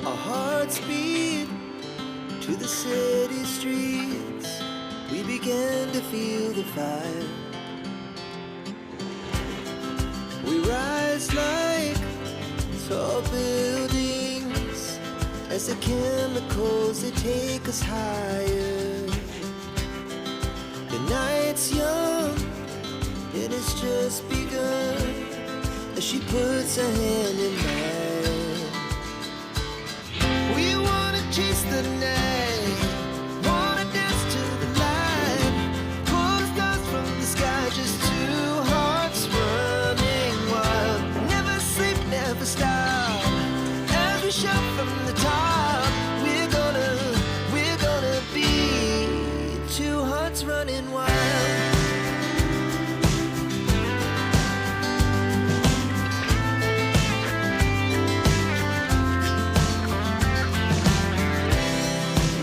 Our hearts beat to the city streets. We began to feel the fire. We rise like tall buildings as the chemicals, they take us higher. The night's young and it's just begun as she puts her hand in mine. We wanna chase the night, wanna dance to the light, pull the stars from the sky, just two hearts running wild. Never sleep, never stop, as we shout from the top. We're gonna be two hearts running wild.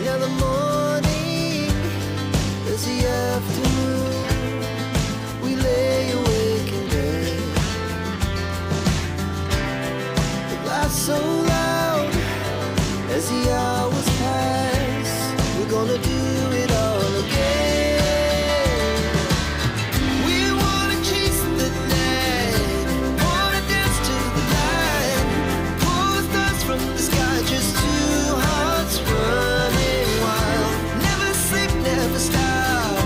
Now the morning is the afternoon. We lay awake in bed. The laughs so loud as the hours pass. We're gonna do it all again. We wanna chase the night, wanna dance to the light, pull the stars from the sky, just two hearts running wild. Never sleep, never stop,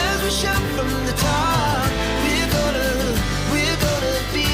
as we shout from the top. We're gonna be, we're gonna be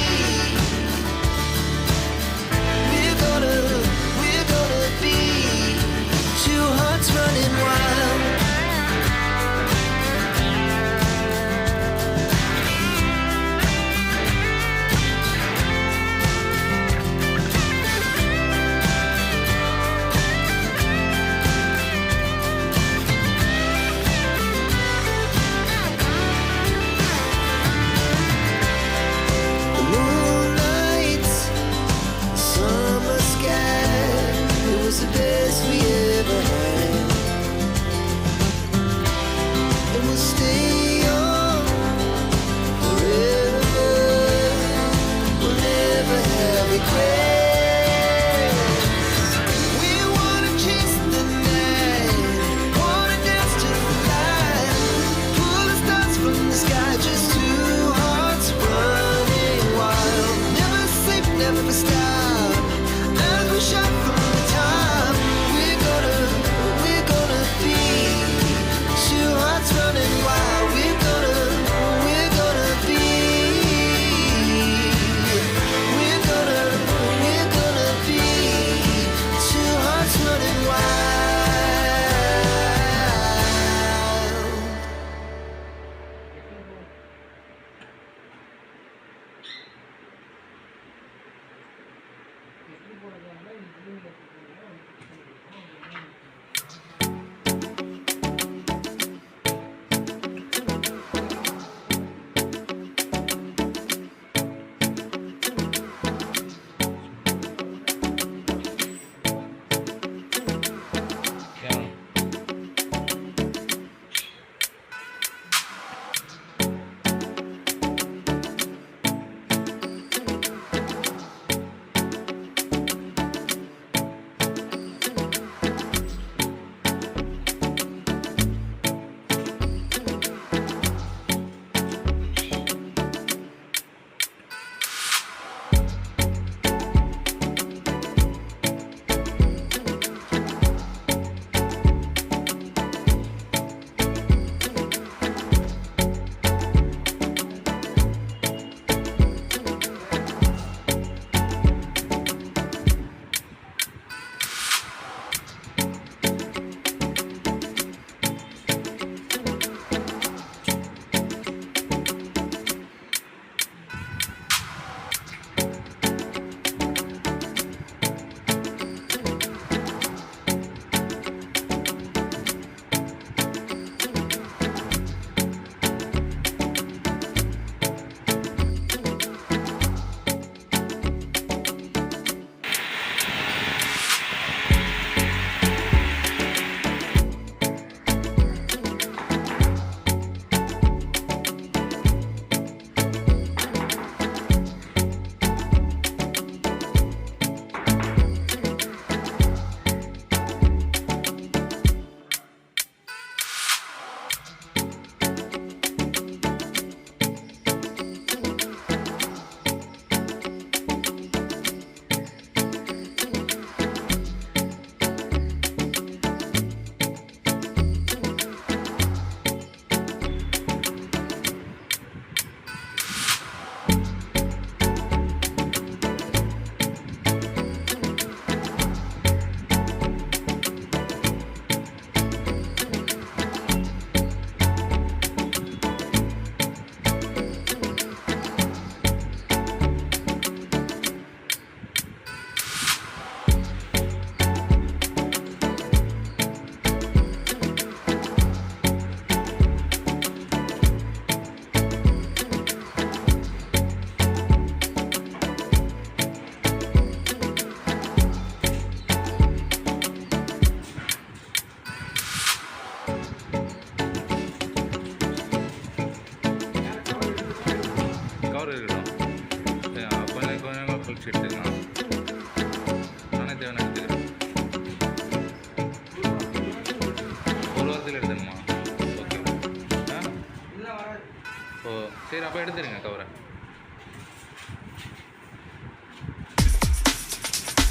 அப்போ எடுத்துருங்க கவரை.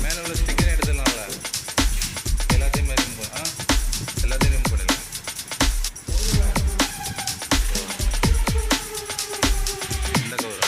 மேலே உள்ள ஸ்டிக்கரை எடுத்துடலாம்ல. எல்லாத்தையும் remove பண்ண எல்லாத்தையும் remove பண்ணிடலாம். இந்த கவரை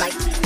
like